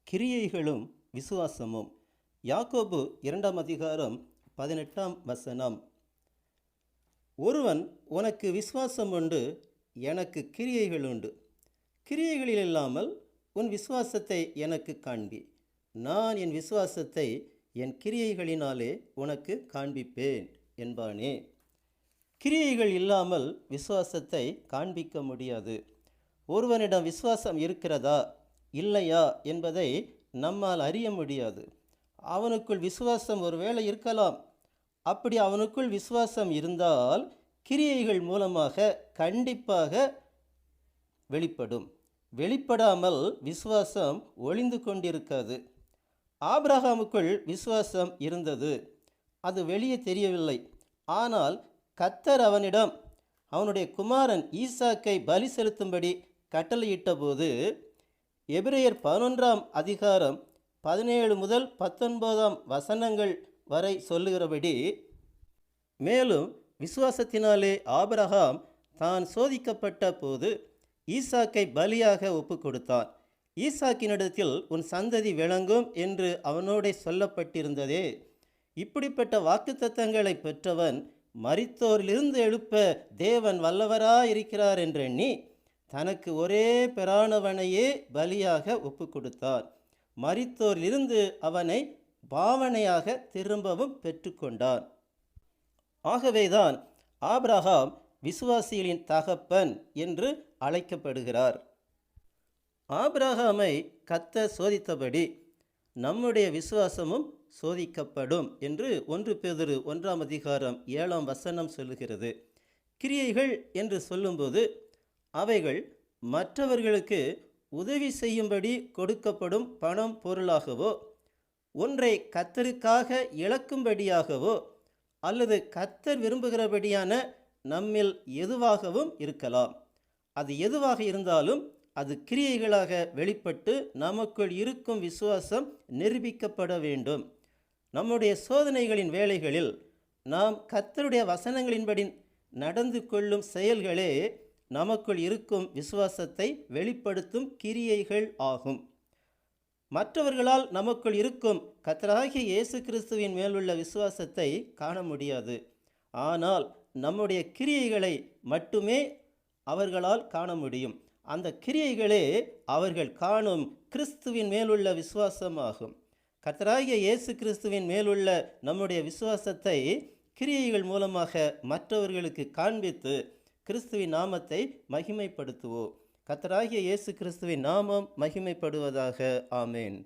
கிரியைகளும் விசுவாசமும். யாக்கோபு 2ஆம் அதிகாரம் 18ஆம் வசனம். ஒருவன் உனக்கு விசுவாசம் உண்டு, எனக்கு கிரியைகள் உண்டு. கிரியைகளில் இல்லாமல் உன் விசுவாசத்தை எனக்கு காண்பி. நான் என் விசுவாசத்தை என் கிரியைகளினாலே உனக்கு காண்பிப்பேன் என்பானே. கிரியைகள் இல்லாமல் விசுவாசத்தை காண்பிக்க முடியாது. ஒருவனிடம் விசுவாசம் இருக்கிறதா இல்லையா என்பதை நம்மால் அறிய முடியாது. அவனுக்குள் விசுவாசம் ஒருவேளை இருக்கலாம். அப்படி அவனுக்குள் விசுவாசம் இருந்தால் கிரியைகள் மூலமாக கண்டிப்பாக வெளிப்படும். வெளிப்படாமல் விசுவாசம் ஒளிந்து கொண்டிருக்காது. ஆபிரகாமுக்குள் விசுவாசம் இருந்தது, அது வெளியே தெரியவில்லை. ஆனால் கர்த்தர் அவனிடம் அவனுடைய குமாரன் ஈசாக்கை பலி செலுத்தும்படி கட்டளையிட்ட போது எபிரெயர் 11ஆம் அதிகாரம் 17 முதல் 19ஆம் வசனங்கள் வரை சொல்லுகிறபடி, மேலும் விசுவாசத்தினாலே ஆபிரகாம் தான் சோதிக்கப்பட்ட போது ஈசாக்கை பலியாக ஒப்பு கொடுத்தான். ஈசாக்கினிடத்தில் உன் சந்ததி விளங்கும் என்று அவனோடே சொல்லப்பட்டிருந்ததே. இப்படிப்பட்ட வாக்குத்தத்தங்களை பெற்றவன் மரித்தோரிலிருந்து எழுப்ப தேவன் வல்லவராயிருக்கிறார் என்றெண்ணி தனக்கு ஒரே பிரானவனையே பலியாக ஒப்பு கொடுத்தார். மரித்தோரிலிருந்து அவனை பாவனையாக திரும்பவும் பெற்றுக்கொண்டான். ஆகவேதான் ஆபிரகாம் விசுவாசிகளின் தகப்பன் என்று அழைக்கப்படுகிறார். ஆபிரகாமை கர்த்தர் சோதித்தபடி நம்முடைய விசுவாசமும் சோதிக்கப்படும் என்று 1 பேதுரு 1ஆம் அதிகாரம் 7ஆம் வசனம் சொல்லுகிறது. கிரியைகள் என்று சொல்லும்போது அவைகள் மற்றவர்களுக்கு உதவி செய்யும்படி கொடுக்கப்படும் பணம் பொருளாகவோ, ஒன்றை கர்த்தருக்காக இழக்கும்படியாகவோ, அல்லது கர்த்தர் விரும்புகிறபடியான நம்மில் எதுவாகவும் இருக்கலாம். அது எதுவாக இருந்தாலும் அது கிரியைகளாக வெளிப்பட்டு நமக்குள் இருக்கும் விசுவாசம் நிரூபிக்கப்பட வேண்டும். நம்முடைய சோதனைகளின் வேளைகளில் நாம் கர்த்தருடைய வசனங்களின்படி நடந்து கொள்ளும் செயல்களே நமக்குள் இருக்கும் விசுவாசத்தை வெளிப்படுத்தும் கிரியைகள் ஆகும். மற்றவர்களால் நமக்குள் இருக்கும் கர்த்தராகிய இயேசு கிறிஸ்துவின் மேலுள்ள விசுவாசத்தை காண முடியாது. ஆனால் நம்முடைய கிரியைகளை மட்டுமே அவர்களால் காண முடியும். அந்த கிரியைகளே அவர்கள் காணும் கிறிஸ்துவின் மேலுள்ள விசுவாசமாகும். கர்த்தராகிய இயேசு கிறிஸ்துவின் மேலுள்ள நம்முடைய விசுவாசத்தை கிரியைகள் மூலமாக மற்றவர்களுக்கு காண்பித்து கிறிஸ்துவின் நாமத்தை மகிமைப்படுத்துவோம். கர்த்தராகிய இயேசு கிறிஸ்துவின் நாமம் மகிமைப்படுவதாக. ஆமேன்.